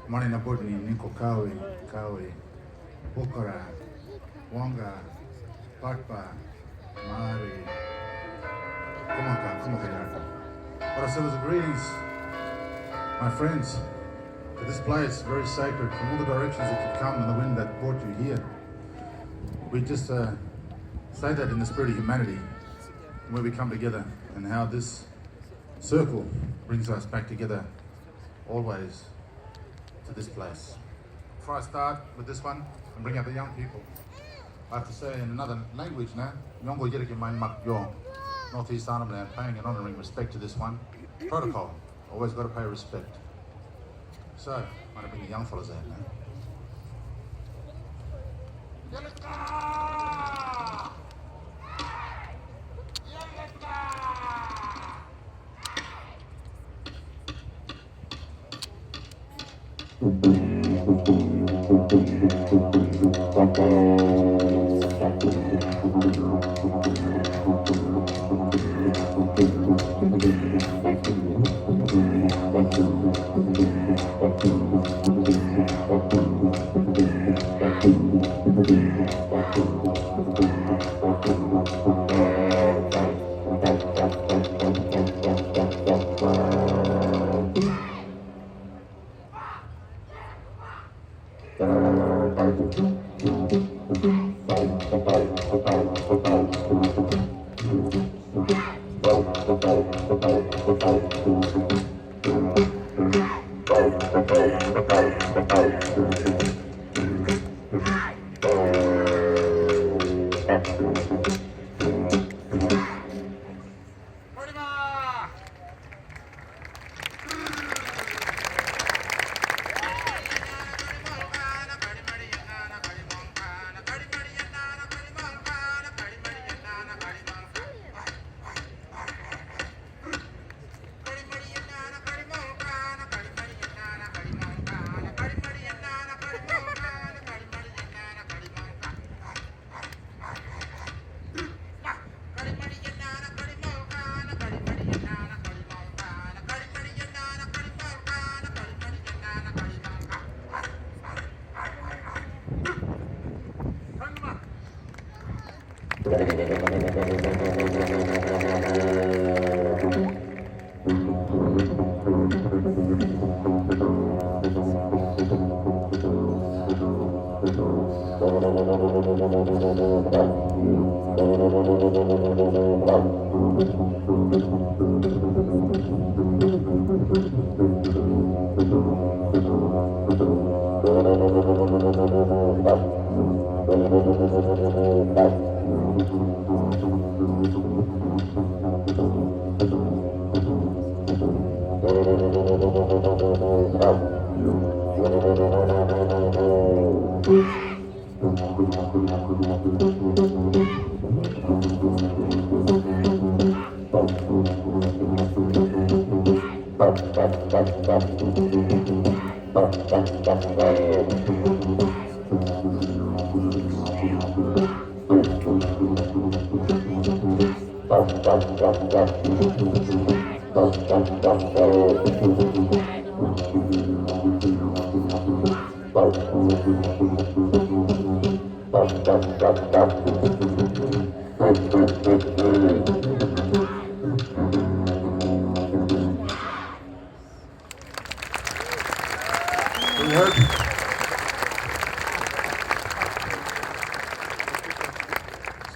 Marina Botni, Niko Kawi, Bukara, Wanga, Patpa, Mari, Kumaka. But I said, greetings, my friends, to this place, very sacred, from all the directions that you've come and the wind that brought you here. We just say that in the spirit of humanity, where we come together, and how this circle brings us back together always to this place. Before I start with this one and bring out the young people, I have to say in another language now, Nyongo Yeriki Main Mak Yong, Northeast Arnhem Land, paying and honouring respect to this one. Protocol, always got to pay respect. So, I'm going to bring the young fellas out now.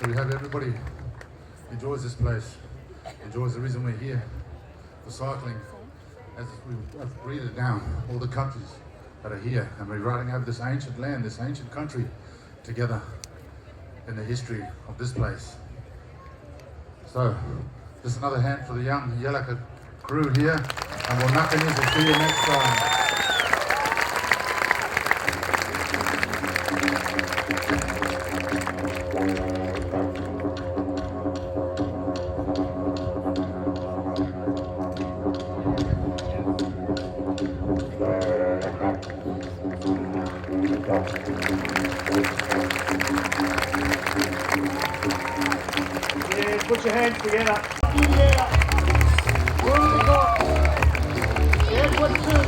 So we hope everybody enjoys this place, enjoys the reason we're here for cycling, as we have breathed down all the countries that are here, and we're riding over this ancient land, this ancient country together in the history of this place. So, just another hand for the young Yelaka crew here, and we'll knock in. We'll see you next time. Put your hands together. Yeah. Where we go? Yeah, put two.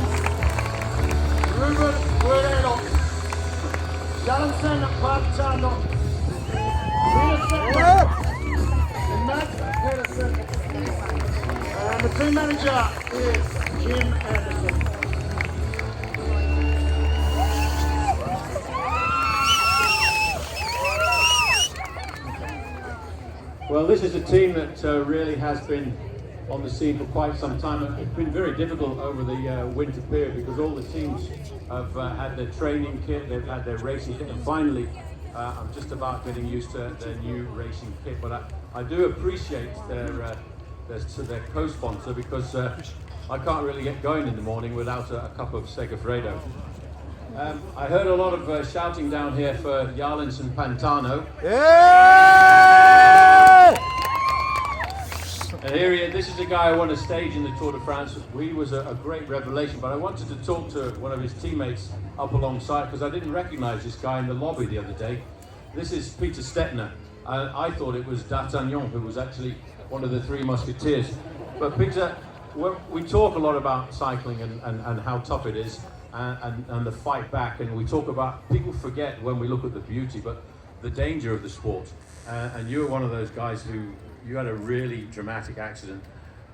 Jalenson Bartano. Peterson. And Matt Peterson. And the team manager is Jim Anderson. Well, this is a team that really has been on the scene for quite some time. It's been very difficult over the winter period because all the teams have had their training kit, they've had their racing kit, and finally I'm just about getting used to their new racing kit. But I do appreciate their co-sponsor because I can't really get going in the morning without a cup of Segafredo. I heard a lot of shouting down here for Jarlins and Pantano. And here this is a guy I won a stage in the Tour de France. He was a great revelation, but I wanted to talk to one of his teammates up alongside because I didn't recognize this guy in the lobby the other day. This is Peter Stettner. I thought it was D'Artagnan, who was actually one of the three musketeers. But Peter, we talk a lot about cycling and how tough it is and the fight back, and we talk about, people forget when we look at the beauty, but the danger of the sport. And you were one of those guys who, you had a really dramatic accident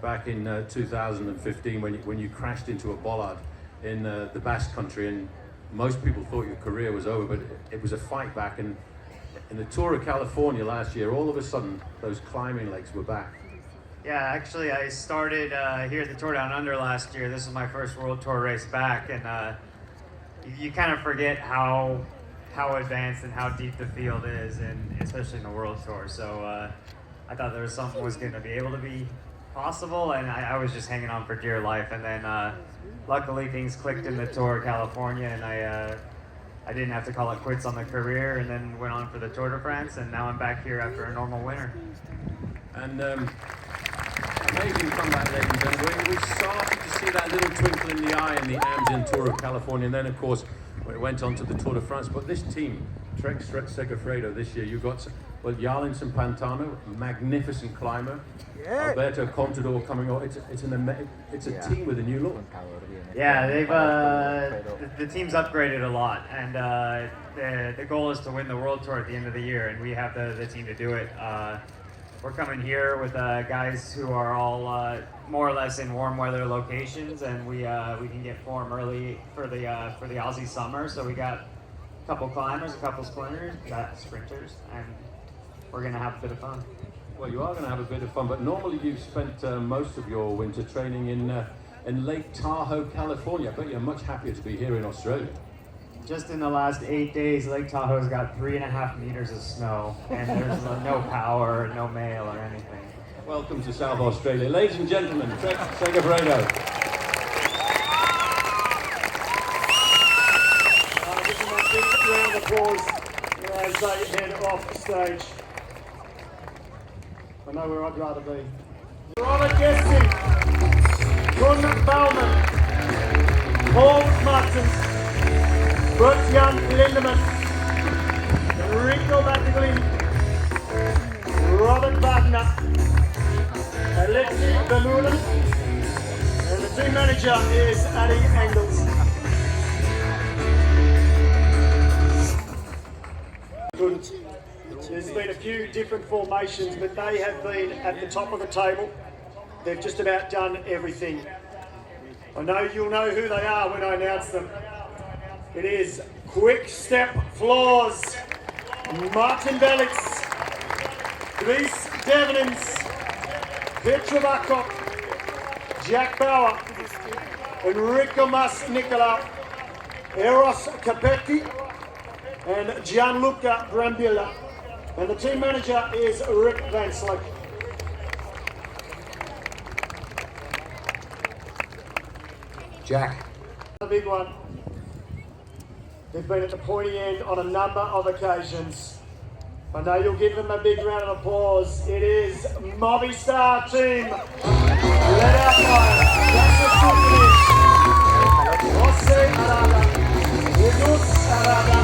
back in 2015 when you crashed into a bollard in the Basque Country, and most people thought your career was over, but it was a fight back. And in the Tour of California last year, all of a sudden, those climbing legs were back. Yeah, actually, I started here at the Tour Down Under last year. This was my first World Tour race back, and you kind of forget how advanced and how deep the field is, and especially in the World Tour. So I thought there was something was going to be able to be possible, and I was just hanging on for dear life. And then luckily things clicked in the Tour of California, and I didn't have to call it quits on the career, and then went on for the Tour de France, and now I'm back here after a normal winter. And amazing comeback, ladies and gentlemen. We started to see that little twinkle in the eye in the Amgen Tour of California, and then of course when it went on to the Tour de France. But this team, Trek Segafredo this year, you got, well, Jarlins and Pantano, magnificent climber. Yeah. Alberto Contador coming on. It's a team with a new look. Yeah, they've the team's upgraded a lot, and the goal is to win the World Tour at the end of the year, and we have the team to do it. We're coming here with guys who are all more or less in warm weather locations, and we can get form early for the Aussie summer. So we got a couple climbers, a couple sprinters, and we're gonna have a bit of fun. Well, you are going to have a bit of fun, but normally you've spent most of your winter training in Lake Tahoe, California. But you're much happier to be here in Australia. Just in the last 8 days, Lake Tahoe's got 3.5 meters of snow, and there's no power, no mail, or anything. Welcome to South Australia. Ladies and gentlemen, Trek Segafredo. This is my big round of applause as they head off stage. I know where I'd rather be. Robert Gesting, Gunnar Baumann, Paul Martins, Bert-Jan Lindemann, Enrico Battiglini, Robert Wagner, Alexi Vermeulen, and the team manager is Adi Engels. There's been a few different formations, but they have been at the top of the table. They've just about done everything. I know you'll know who they are when I announce them. It is Quick Step Floors, Martin Belitz, Dries Devenins, Petr Vakok, Jack Bauer, Enrico Mas Nicolau, Eros Capetti, and Gianluca Brambilla. And the team manager is Rick Van Slyke. Jack. A big one. They've been at the pointy end on a number of occasions. I know you'll give them a big round of applause. It is Movistar team. Let out fire. That's a finish. Jose Arada, Jesus Arada,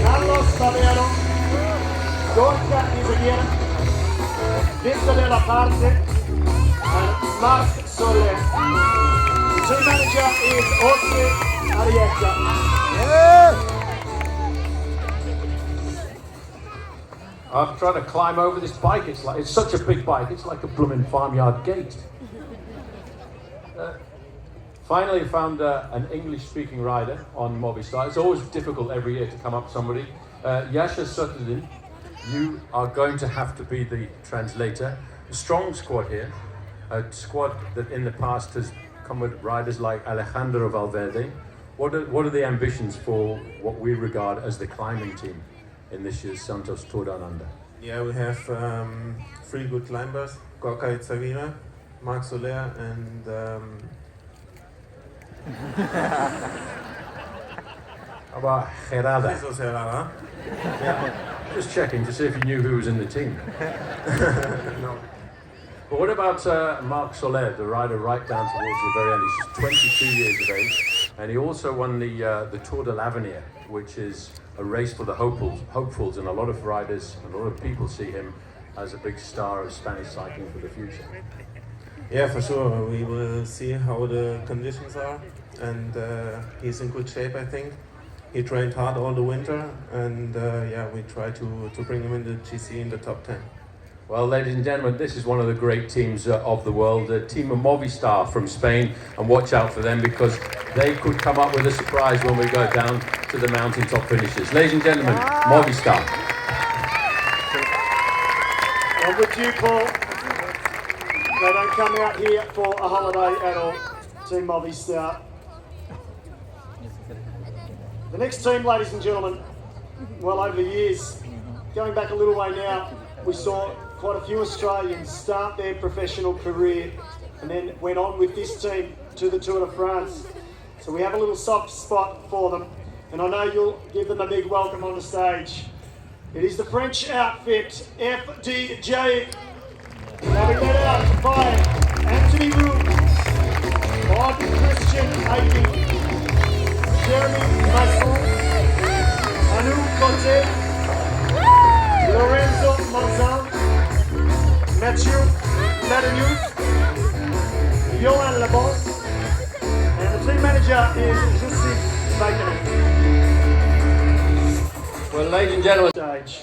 Carlos Bavero, Gorka Izaguirre, Victor de la Parte, and Marc Soler. The team manager is Jose Arieta. I've tried to climb over this bike. It's such a big bike. It's like a blooming farmyard gate. Finally found an English-speaking rider on Movistar. It's always difficult every year to come up with somebody. Yasha Sutherland, you are going to have to be the translator. A strong squad here. A squad that in the past has come with riders like Alejandro Valverde. What are the ambitions for what we regard as the climbing team in this year's Santos Tour Down Under? Yeah, we have 3 good climbers, Gorka Itzavira, Marc Soler and How about Gerada? Jesus Herrera. Yeah, just checking to see if you knew who was in the team. No. But what about Marc Soler, the rider right down towards the very end? He's 22 years of age, and he also won the Tour de l'Avenir, which is a race for the hopefuls, and a lot of riders, a lot of people see him as a big star of Spanish cycling for the future. Yeah, for sure. We will see how the conditions are, and he's in good shape, I think. He trained hard all the winter, and yeah, we try to bring him in the GC in the top 10. Well, ladies and gentlemen, this is one of the great teams of the world, the team of Movistar from Spain, and watch out for them because they could come up with a surprise when we go down to the mountaintop finishes. Ladies and gentlemen, Movistar. I'm with you, Paul. They don't come out here for a holiday at all. Team Movistar. The next team, ladies and gentlemen, well, over the years, going back a little way now, we saw quite a few Australians start their professional career and then went on with this team to the Tour de France. So we have a little soft spot for them, and I know you'll give them a big welcome on the stage. It is the French outfit, FDJ. Now we let out by Anthony Roux, Martin Christian Aiken, Jeremy Masson, Anu Cote, Lorenzo Monzon, Mathieu Ladanius, Johan Lebon, and the team manager is Jussi Bacon. Well, ladies and gentlemen, Stage.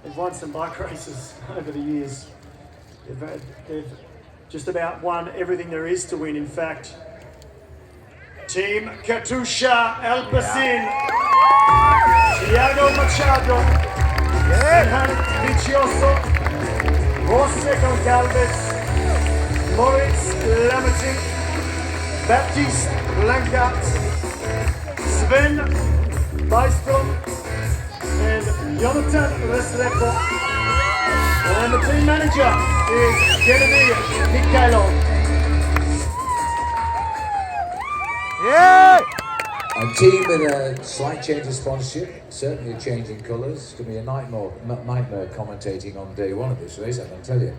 They've won some bike races over the years. They've just about won everything there is to win, in fact. Team Katusha Alpecin, Thiago Machado, Erhan Vicioso, Jose Goncalves, Moritz Lamerting, Baptiste Blancart, Sven Bystrom, and Jonathan Restrepo. And the team manager is Gennady Mikhailov. A team with a slight change of sponsorship, certainly a change in colours. It's going to be a nightmare commentating on day one of this race, I can tell you.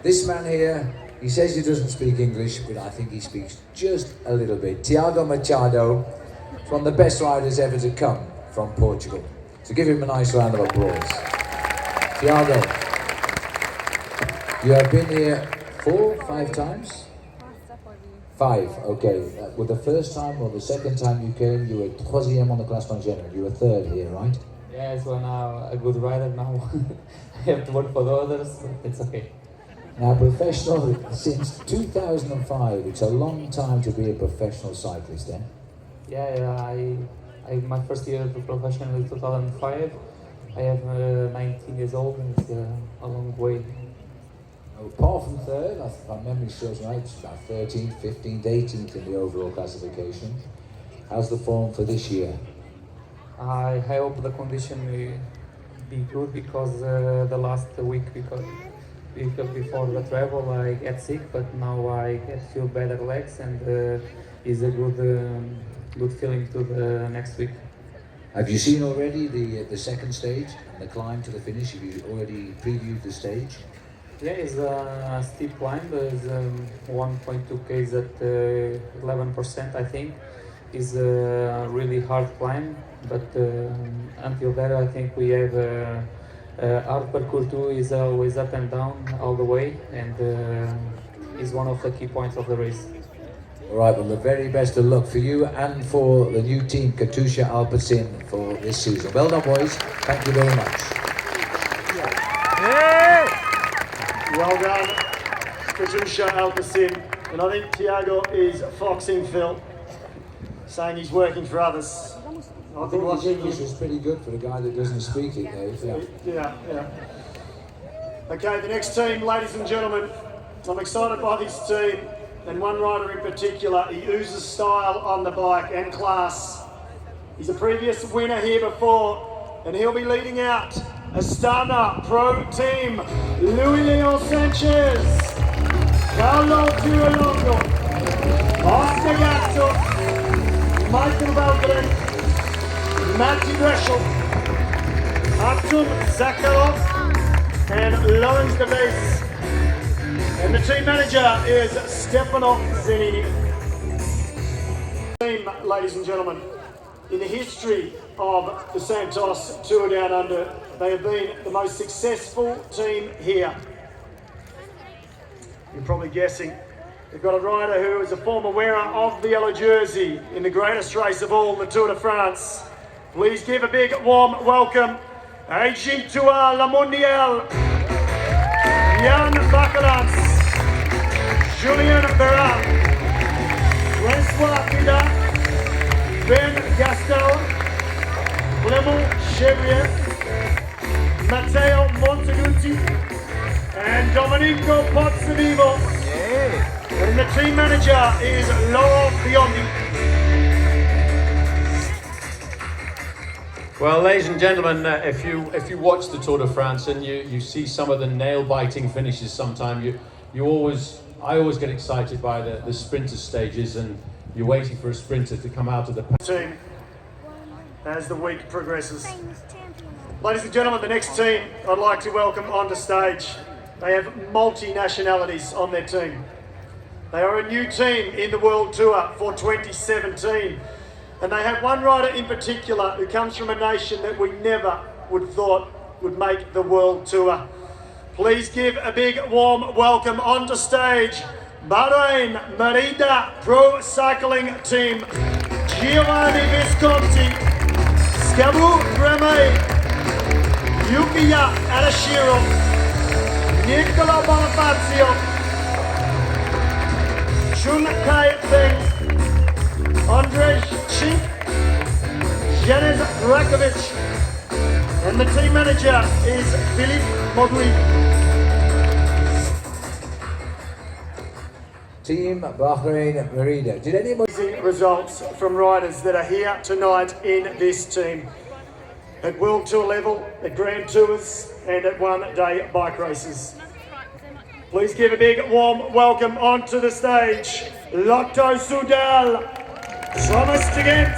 This man here, he says he doesn't speak English, but I think he speaks just a little bit. Thiago Machado, one of the best riders ever to come from Portugal. So give him a nice round of applause. Thiago, you have been here 4, 5 times? 5, okay. Well, the first time or the second time you came, you were troisième on the classement général. You were 3rd here, right? Yeah, so now a good rider now. I have to work for the others, but it's okay. Now, professional since 2005. It's a long time to be a professional cyclist, then. Yeah, my first year to professional is 2005. I am 19 years old, and it's a long way. Apart from 3rd, if my memory serves right, it's about 13th, 15th, 18th in the overall classification. How's the form for this year? I hope the condition will be good because the last week because before the travel I get sick, but now I feel better legs and is a good feeling to the next week. Have you seen already the second stage and the climb to the finish? Have you already previewed the stage? Yeah, it's a steep climb. There's 1.2 k's at 11%, I think. It's a really hard climb, but until there, I think we have hard parcours too. Is always up and down all the way, and is one of the key points of the race. All right, well, the very best of luck for you and for the new team, Katusha Alpecin, for this season. Well done, boys. Thank you very much. Well done, Katusha Alpacin. And I think Tiago is foxing Phil, saying he's working for others. I think his English is pretty good for a guy that doesn't speak it, Dave. Yeah. Okay, the next team, ladies and gentlemen. I'm excited by this team, and one rider in particular. He oozes style on the bike and class. He's a previous winner here before, and he'll be leading out Astana Pro Team. Luis Leon Sanchez, Carlo Tirolongo, Oscar Gatto, Michael Valgren, Matty Dreschel, Artem Zakharov, and Lawrence de Base. And the team manager is Stefano Zanini. Team, ladies and gentlemen, in the history of the Santos Tour Down Under, they have been the most successful team here. You're probably guessing. They've got a rider who is a former wearer of the yellow jersey in the greatest race of all, the Tour de France. Please give a big warm welcome, Agent to La Mondiale, Jan Bacalans, Julien Berat, Francois Pida, Ben Gaston, Clement Chevrier, Matteo Monteguti, and Domenico Pozzovivo. And the team manager is Laurent Biondi. Well, ladies and gentlemen, if you watch the Tour de France and you see some of the nail-biting finishes, sometimes I always get excited by the sprinter stages, and you're waiting for a sprinter to come out of the team as the week progresses. Ladies and gentlemen, the next team I'd like to welcome onto stage. They have multi-nationalities on their team. They are a new team in the World Tour for 2017. And they have one rider in particular who comes from a nation that we never would thought would make the World Tour. Please give a big warm welcome onto stage, Bahrain Merida Pro Cycling Team, Giovanni Visconti, Scabu Bremei, Yukiya Arashiro, Nicola Bonifazio, Chun Kai Feng, Andrzej Chink, Janez Rakovic, and the team manager is Philippe Mogui. Team Bahrain Merida. Did anybody... Results from riders that are here tonight in this team. At World Tour level, at Grand Tours, and at one-day bike races. Please give a big warm welcome onto the stage, Lotto Soudal, Thomas de Gent,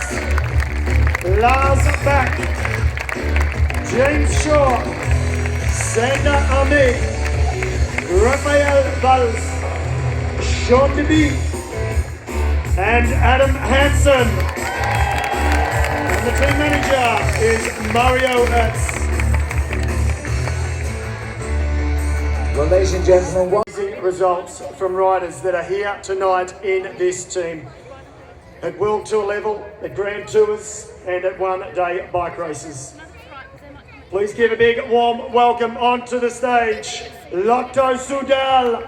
Lars Bach, James Shaw, Sander Ame, Raphael Valls, Sean DeBee, and Adam Hansen. And the team manager is Mario Hertz. Well, ladies and gentlemen, what results from riders that are here tonight in this team. At World Tour level, at Grand Tours, and at one-day bike races. Please give a big warm welcome onto the stage, Lotto Soudal,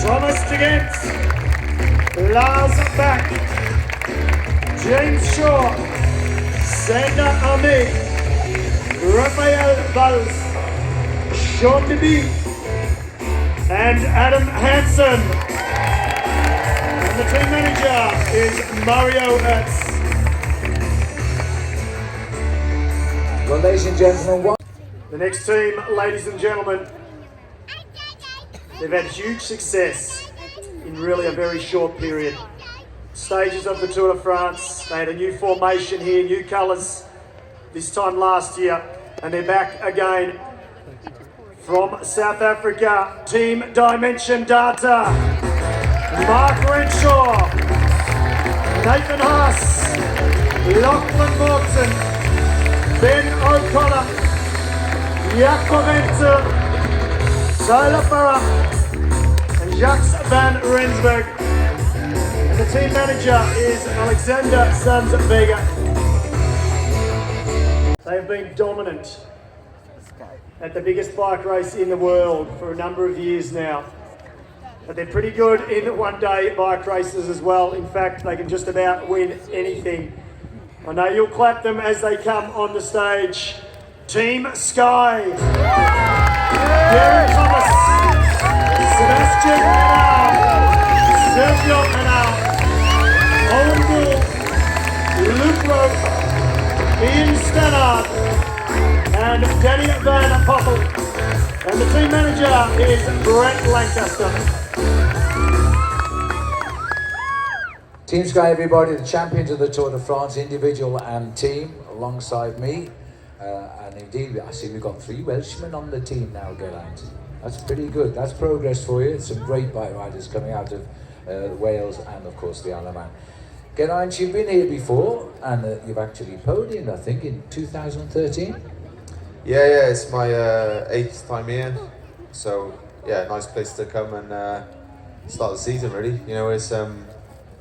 Thomas de Gent, Lars Bach, James Shaw, Sander Ame, Raphael Valls, Sean DeBee, and Adam Hansen. And the team manager is Mario Hertz. well, ladies and gentlemen, what The next team, ladies and gentlemen, they've had huge success in really a very short period. Stages of the Tour de France, they had a new formation here, new colours this time last year, and they're back again. From South Africa, Team Dimension Data, Mark Renshaw, Nathan Haas, Lachlan Morton, Ben O'Connor, Jakob Enter, Tyler Farah, and Jacques van Rensburg. And the team manager is Alexander Sanz Vega. They have been dominant at the biggest bike race in the world for a number of years now. But they're pretty good in one-day bike races as well. In fact, they can just about win anything. I know you'll clap them as they come on the stage. Team Sky. Darren Thomas, Sebastian Menard, Sergio Menard, Owen Bull, Luke Rowe, Ian Stannard, and Danny Van Poppel. And the team manager is Brett Lancaster. Team Sky, everybody, the champions of the Tour de France, individual and team, alongside me. And indeed, I see we've got 3 Welshmen on the team now, Geraint. That's pretty good. That's progress for you. Some great bike riders coming out of Wales and, of course, the Isle of Man. Geraint, you've been here before, and you've actually podiumed, I think, in 2013. Yeah, it's my 8th time here. So, yeah, nice place to come and start the season, really. You know, it's a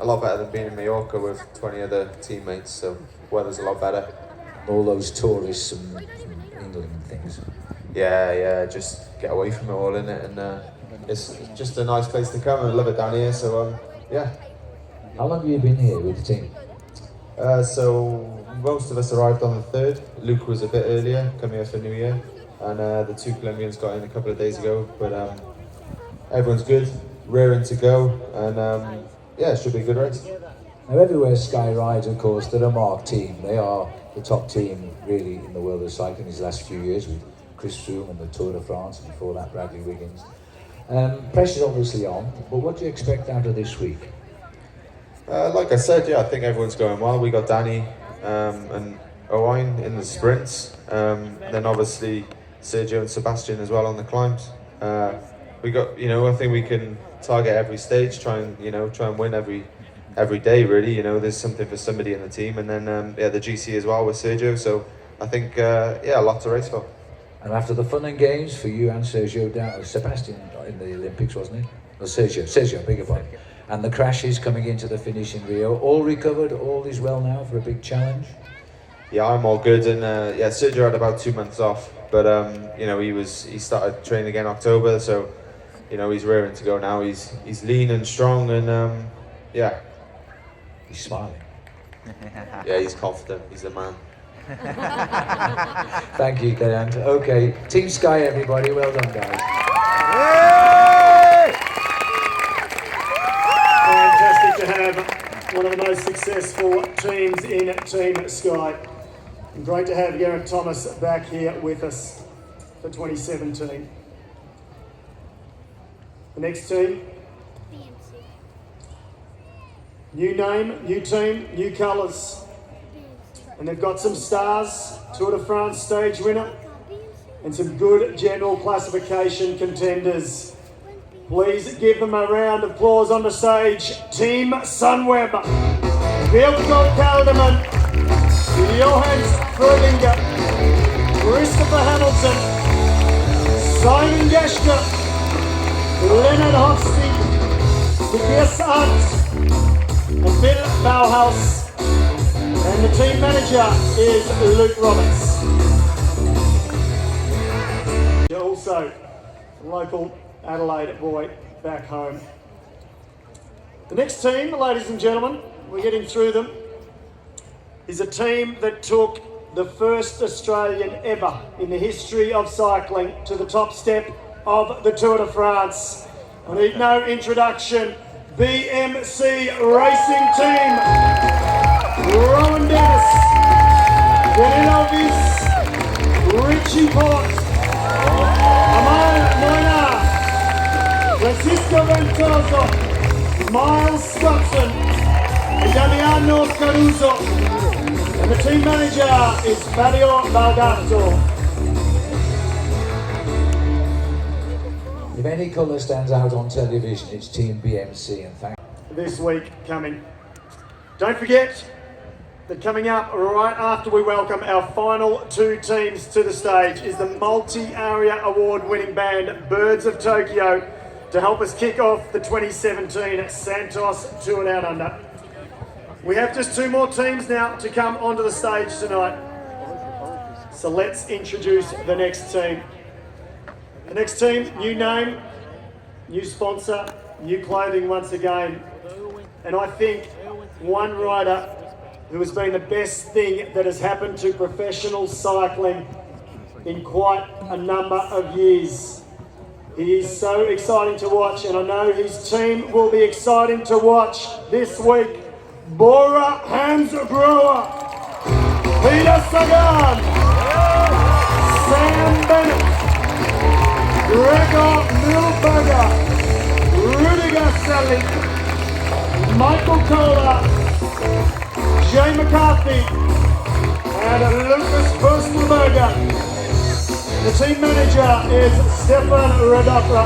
lot better than being in Mallorca with 20 other teammates, so weather's a lot better. All those tourists from England and things. Yeah, just get away from it all, innit? And it's just a nice place to come, and I love it down here, so yeah. How long have you been here with the team? So most of us arrived on the 3rd. Luke was a bit earlier, come here for New Year, and the 2 Colombians got in a couple of days ago, but everyone's good, raring to go, and yeah, it should be a good race. Now everywhere Sky rides, of course, they're a marked team. They are the top team really in the world of cycling these last few years with Chris Froome and the Tour de France, and before that Bradley Wiggins. Pressure's obviously on, but what do you expect out of this week? Like I said, yeah, I think everyone's going well. We got Danny and Owain in the sprints, then obviously Sergio and Sebastian as well on the climbs. We got, I think we can target every stage, try and win every day, really. There's something for somebody in the team, and then the GC as well with Sergio. So I think a lot to race for. And after the fun and games for you and Sergio down, Sebastian in the Olympics, wasn't he? No, Sergio, beg your pardon. And the crashes coming into the finish in Rio, all recovered, all is well now for a big challenge? Yeah, I'm all good, and Sergio had about 2 months off, but he started training again in October, so he's raring to go now. He's lean and strong, and yeah. He's smiling. Yeah, he's confident. He's a man. Thank you, Geraint. Okay, Team Sky, everybody. Well done, guys. Fantastic to have one of the most successful teams in Team Sky. And great to have Geraint Thomas back here with us for 2017. The next team. New name, new team, new colours. And they've got some stars, Tour de France stage winner, and some good general classification contenders. Please give them a round of applause on the stage. Team Sunweb, Wilco Kelderman, Johannes Frölinger, Christopher Hamilton, Simon Geschke, Leonard Hofstein, Tobias Arndt, and Bill Bauhaus. And the team manager is Luke Roberts. Also, a local Adelaide boy back home. The next team, ladies and gentlemen, we're getting through them, is a team that took the first Australian ever in the history of cycling to the top step of the Tour de France. I need no introduction. BMC Racing Team. Rowan Dennis, Danilo Viss, Richie Port, Amal Moyna, Francisco Ventoso, Miles Scottson, and Damiano Caruso. And the team manager is Fabio Baldato. If any colour stands out on television, it's Team BMC, and thank you. This week coming. Don't forget that coming up right after we welcome our final 2 teams to the stage is the multi-area award-winning band Birds of Tokyo to help us kick off the 2017 Santos Tour Down Under. We have just 2 more teams now to come onto the stage tonight. So let's introduce the next team. The next team, new name, new sponsor, new clothing once again. And I think one rider who has been the best thing that has happened to professional cycling in quite a number of years. He is so exciting to watch, and I know his team will be exciting to watch this week. Bora Hansgrohe, Peter Sagan, Sam Bennett, Gregor Milberger, Rudiger Selig, Michael Kohler, Jay McCarthy, and Lucas Furstenberger. The team manager is Stefan Radofra.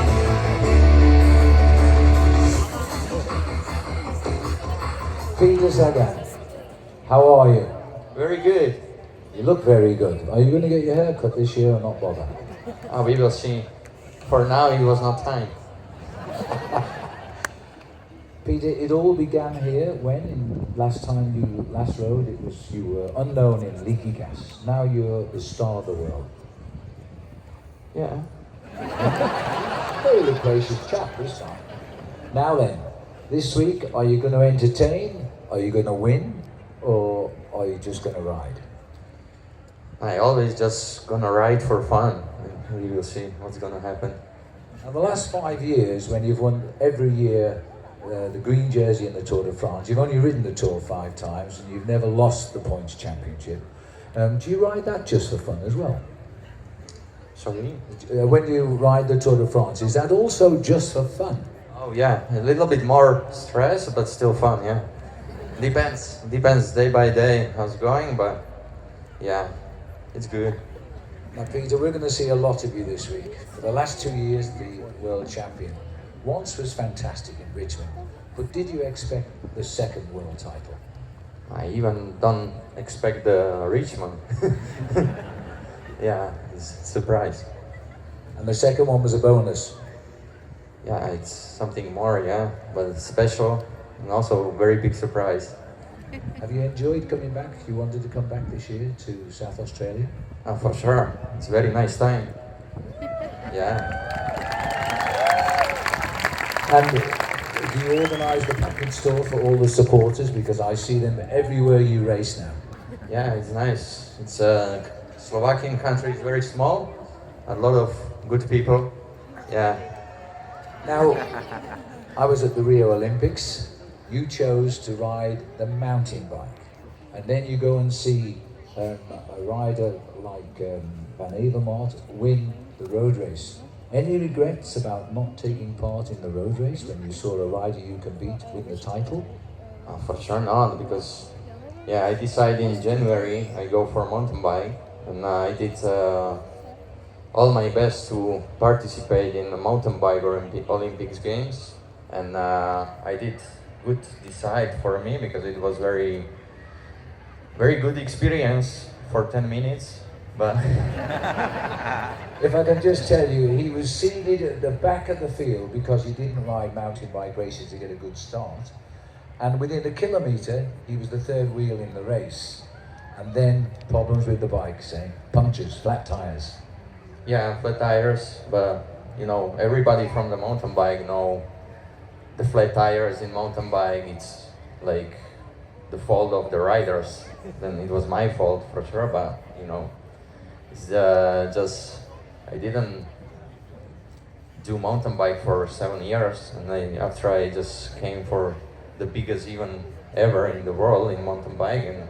Peter Sagan, how are you? Very good. You look very good. Are you going to get your hair cut this year or not bother? We will see. For now, it was not time. Peter, it all began here when last time you last rode, you were unknown in leaky gas. Now you're the star of the world. Yeah. Very loquacious chap this time. Now then, this week, are you going to entertain? Are you going to win? Or are you just going to ride? I always just gonna ride for fun. We will see what's gonna happen. Now, the last 5 years, when you've won every year the green jersey in the Tour de France, you've only ridden the Tour 5 times and you've never lost the points championship. Do you ride that just for fun as well? Sorry? When you ride the Tour de France, is that also just for fun? Oh yeah, a little bit more stress, but still fun, yeah. Depends day by day how it's going, but yeah, it's good. Now Peter, we're going to see a lot of you this week. For the last 2 years, the world champion. Once was fantastic in Richmond, but did you expect the second world title? I even don't expect the Richmond. Yeah, it's a surprise. And the second one was a bonus. Yeah, it's something more, yeah, but it's special and also a very big surprise. Have you enjoyed coming back? You wanted to come back this year to South Australia? For sure, it's a very nice time. Yeah. And do you organise the package store for all the supporters? Because I see them everywhere you race now. Yeah, it's nice. It's Slovakian country is very small, a lot of good people. Yeah. Now, I was at the Rio Olympics. You chose to ride the mountain bike, and then you go and see a rider like Van Avermaet win the road race. Any regrets about not taking part in the road race when you saw a rider you can beat win the title? For sure not, because yeah, I decided in January I go for mountain bike, and I did all my best to participate in the mountain bike Olympics games, and I did good decide for me because it was very good experience for 10 minutes. But if I can just tell you, he was seated at the back of the field because he didn't ride mountain bike races to get a good start. And within a kilometre, he was the third wheel in the race. And then problems with the bike, punctures, flat tyres. Yeah, flat tires, but you know, everybody from the mountain bike know the flat tires in mountain bike, it's like the fault of the riders. Then it was my fault for sure, but you know, it's just I didn't do mountain bike for 7 years, and then after I just came for the biggest event ever in the world in mountain bike, and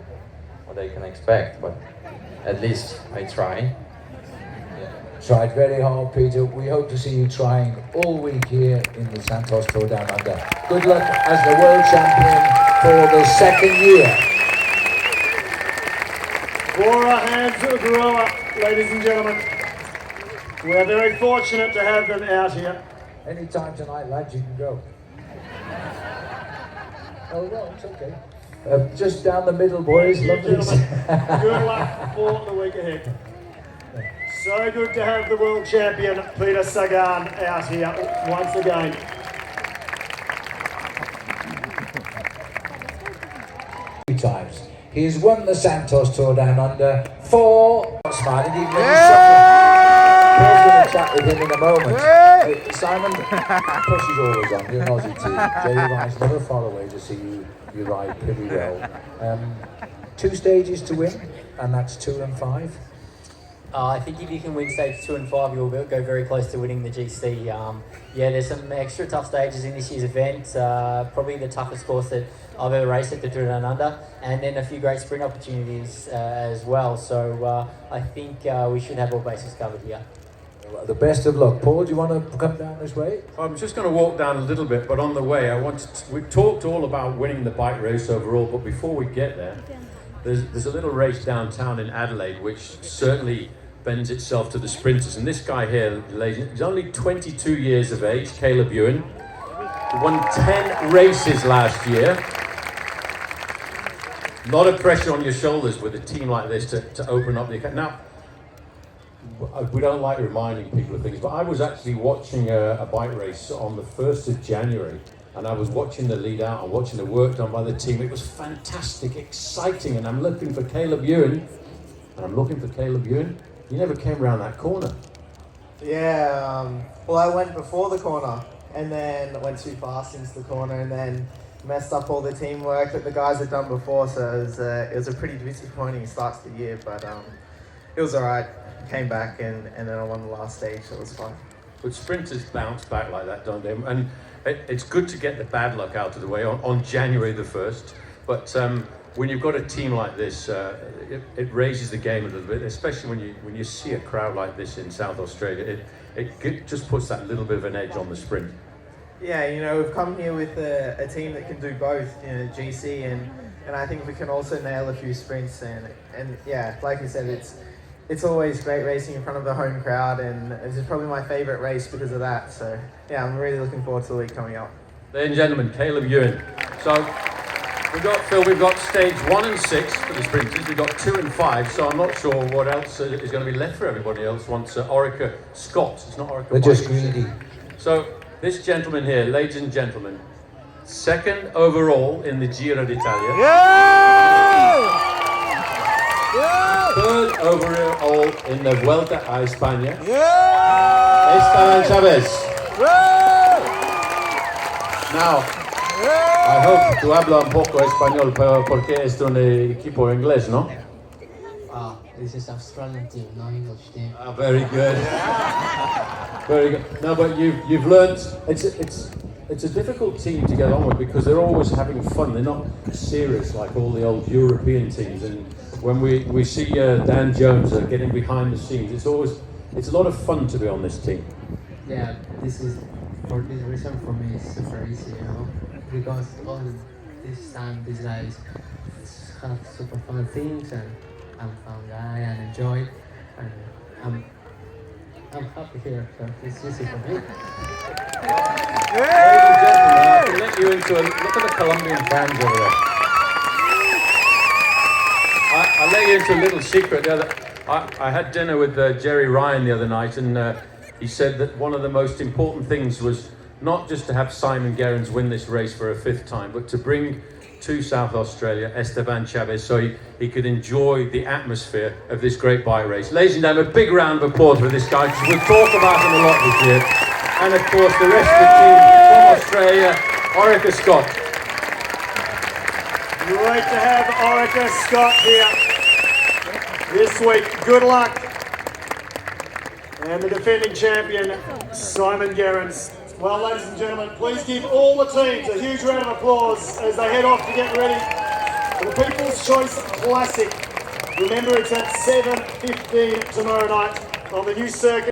what I can expect, but at least I try. Tried very hard, Peter. We hope to see you trying all week here in the Santos Tour Down Under. Good luck as the world champion for the second year. Bora Hansgrohe, ladies and gentlemen. We are very fortunate to have them out here. Anytime tonight, lads, you can go. Oh, no, it's okay. Just down the middle, boys. Lovely. Good luck for the week ahead. So good to have the world champion, Peter Sagan, out here once again. Times. He has won the Santos Tour Down Under 4 smiling. Even though he's suffering. Paul's going to chat with him in a moment. Simon, pressure's always on. You're an Aussie team. Jerry Rice never far away to see you ride pretty well. 2 stages to win, and that's 2 and 5. I think if you can win stage 2 and 5, you'll go very close to winning the GC. Yeah, there's some extra tough stages in this year's event. Probably the toughest course that I've ever raced at the Tour Down Under, and then a few great sprint opportunities as well. So I think we should have all bases covered here. Well, the best of luck. Paul, do you want to come down this way? I'm just going to walk down a little bit, but on the way, we've talked all about winning the bike race overall, but before we get there, there's a little race downtown in Adelaide, which certainly bends itself to the sprinters. And this guy here, ladies, he's only 22 years of age, Caleb Ewan. He won 10 races last year. A lot of pressure on your shoulders with a team like this to open up the account. Now, we don't like reminding people of things, but I was actually watching a bike race on the 1st of January, and I was watching the lead out and watching the work done by the team. It was fantastic, exciting, and I'm looking for Caleb Ewan, He never came around that corner. Yeah, well, I went before the corner and then went too fast into the corner and then messed up all the teamwork that the guys had done before, so it was a pretty disappointing start to the year, but it was alright. Came back and then I won the last stage, so it was fun. But sprinters bounce back like that, don't they? And it's good to get the bad luck out of the way on January the 1st, but when you've got a team like this, it raises the game a little bit, especially when you see a crowd like this in South Australia. It just puts that little bit of an edge on the sprint. Yeah, you know, we've come here with a team that can do both, you know, GC and I think we can also nail a few sprints and yeah, like I said, it's always great racing in front of the home crowd, and it's probably my favourite race because of that. So yeah, I'm really looking forward to the week coming up. Ladies and gentlemen, Caleb Ewan. So we've got stage 1 and 6 for the sprinters. We've got 2 and 5. So I'm not sure what else is going to be left for everybody else once Orica Scott. It's not Orica. They're just greedy. So this gentleman here, ladies and gentlemen, 2nd overall in the Giro d'Italia. Yeah! 3rd overall in the Vuelta a España. Yeah! Esteban Chavez. Now, I hope tú hablas un poco español porque es un equipo inglés, ¿no? This is Australian team, not English team. Very good. Very good. No, but you've learned. It's a difficult team to get on with because they're always having fun. They're not serious like all the old European teams. And when we see Dan Jones getting behind the scenes, it's a lot of fun to be on this team. Yeah, for this reason for me it's super easy, you know, because all this time these guys have super fun things and I'm a fun guy and enjoy, and I'm happy here, so it's easy for me. Ladies and gentlemen, I can let you into look at the Colombian fans over there. I'll let you into a little secret. I had dinner with Jerry Ryan the other night, and he said that one of the most important things was not just to have Simon Gerrans win this race for a 5th time, but to bring to South Australia Esteban Chavez so he could enjoy the atmosphere of this great bike race. Ladies and gentlemen, a big round of applause for this guy, because we'll talk about him a lot this year. And of course, the rest of the team from Australia, Orica Scott. Great to have Orica Scott here this week. Good luck. And the defending champion, Simon Gerrans. Well, ladies and gentlemen, please give all the teams a huge round of applause as they head off to get ready for the People's Choice Classic. Remember, it's at 7:15 tomorrow night on the new circuit.